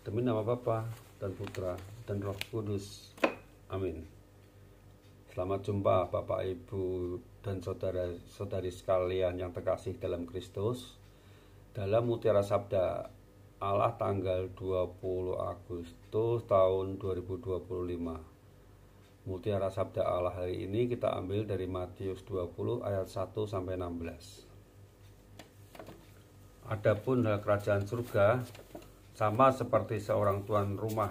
Demi nama Bapa dan Putra dan Roh Kudus. Amin. Selamat jumpa Bapak, Ibu, dan saudara-saudari sekalian yang terkasih dalam Kristus. Dalam Mutiara Sabda Allah tanggal 20 Agustus tahun 2025. Mutiara Sabda Allah hari ini kita ambil dari Matius 20 ayat 1 sampai 16. Adapun hal kerajaan surga sama seperti seorang tuan rumah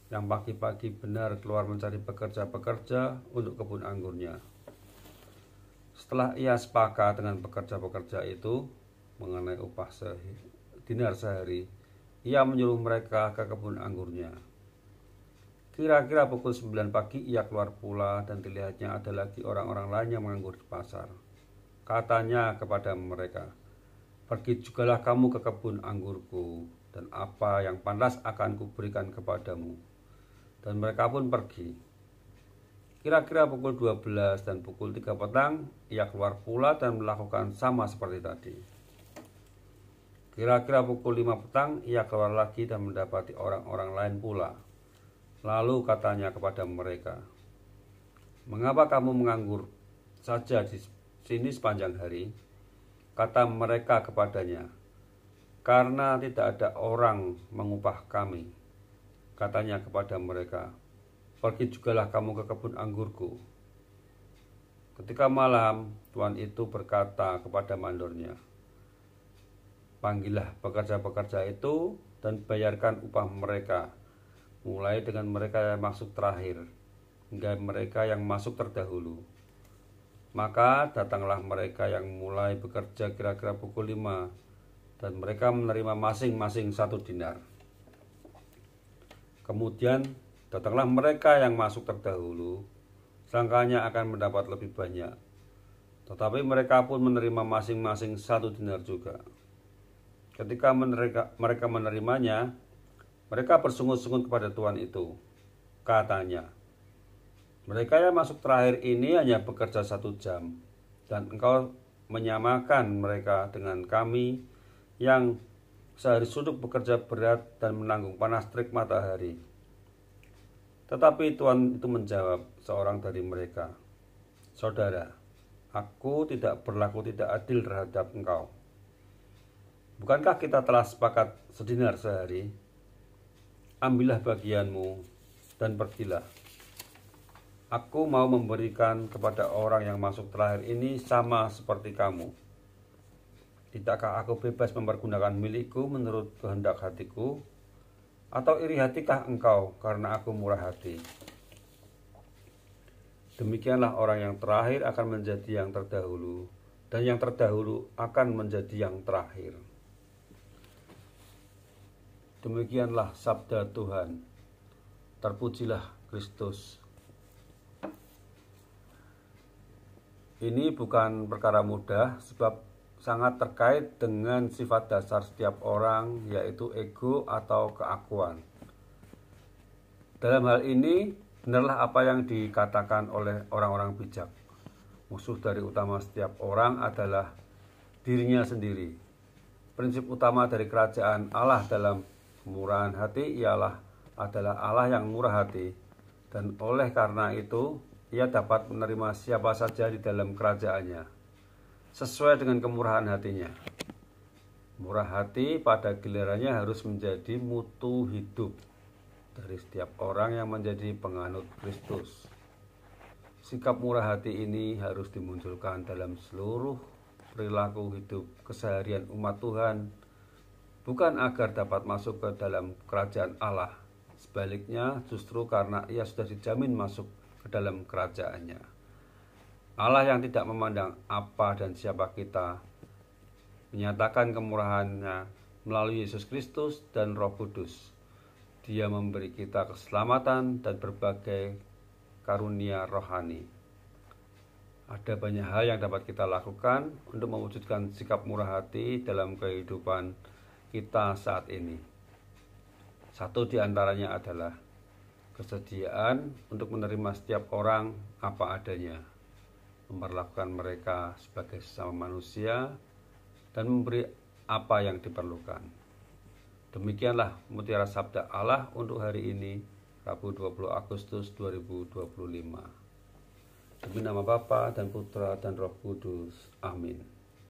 yang pagi-pagi benar keluar mencari pekerja-pekerja untuk kebun anggurnya. Setelah ia sepakat dengan pekerja-pekerja itu mengenai upah dinar sehari, ia menyuruh mereka ke kebun anggurnya. Kira-kira pukul 9 pagi ia keluar pula dan dilihatnya ada lagi orang-orang lain yang menganggur di pasar. Katanya kepada mereka, "Pergi jugalah kamu ke kebun anggurku, dan apa yang pantas akan kuberikan kepadamu." Dan mereka pun pergi. Kira-kira pukul 12 dan pukul 3 petang, ia keluar pula dan melakukan sama seperti tadi. Kira-kira pukul 5 petang, ia keluar lagi dan mendapati orang-orang lain pula. Lalu katanya kepada mereka, "Mengapa kamu menganggur saja di sini sepanjang hari?" Kata mereka kepadanya, "Karena tidak ada orang mengupah kami." Katanya kepada mereka, "Pergi jugalah kamu ke kebun anggurku." Ketika malam, tuan itu berkata kepada mandornya, "Panggillah pekerja-pekerja itu dan bayarkan upah mereka, mulai dengan mereka yang masuk terakhir hingga mereka yang masuk terdahulu." Maka datanglah mereka yang mulai bekerja kira-kira pukul 5, dan mereka menerima masing-masing 1 dinar. Kemudian datanglah mereka yang masuk terdahulu, sangkanya akan mendapat lebih banyak. Tetapi mereka pun menerima masing-masing 1 dinar juga. Ketika mereka menerimanya, mereka bersungut-sungut kepada tuan itu. Katanya, "Mereka yang masuk terakhir ini hanya bekerja 1 jam, dan engkau menyamakan mereka dengan kami yang sehari suntuk bekerja berat dan menanggung panas terik matahari." Tetapi tuan itu menjawab seorang dari mereka, "Saudara, aku tidak berlaku tidak adil terhadap engkau. Bukankah kita telah sepakat sedinar sehari? Ambillah bagianmu dan pergilah. Aku mau memberikan kepada orang yang masuk terakhir ini sama seperti kamu. Tidakkah aku bebas mempergunakan milikku menurut kehendak hatiku? Atau iri hatikah engkau karena aku murah hati?" Demikianlah orang yang terakhir akan menjadi yang terdahulu, dan yang terdahulu akan menjadi yang terakhir. Demikianlah sabda Tuhan. Terpujilah Kristus. Ini bukan perkara mudah, sebab sangat terkait dengan sifat dasar setiap orang, yaitu ego atau keakuan. Dalam hal ini, benarlah apa yang dikatakan oleh orang-orang bijak. Musuh dari utama setiap orang adalah dirinya sendiri. Prinsip utama dari kerajaan Allah dalam kemurahan hati adalah Allah yang murah hati, dan oleh karena itu ia dapat menerima siapa saja di dalam kerajaannya, sesuai dengan kemurahan hatinya. Murah hati pada gilirannya harus menjadi mutu hidup dari setiap orang yang menjadi penganut Kristus. Sikap murah hati ini harus dimunculkan dalam seluruh perilaku hidup keseharian umat Tuhan, bukan agar dapat masuk ke dalam kerajaan Allah. Sebaliknya, justru karena ia sudah dijamin masuk ke dalam kerajaannya. Allah yang tidak memandang apa dan siapa kita menyatakan kemurahannya melalui Yesus Kristus dan Roh Kudus. Dia memberi kita keselamatan dan berbagai karunia rohani. Ada banyak hal yang dapat kita lakukan untuk mewujudkan sikap murah hati dalam kehidupan kita saat ini. Satu di antaranya adalah kesediaan untuk menerima setiap orang apa adanya, memperlakukan mereka sebagai sesama manusia, dan memberi apa yang diperlukan. Demikianlah Mutiara Sabda Allah untuk hari ini, Rabu 20 Agustus 2025. Demi nama Bapa dan Putra dan Roh Kudus. Amin.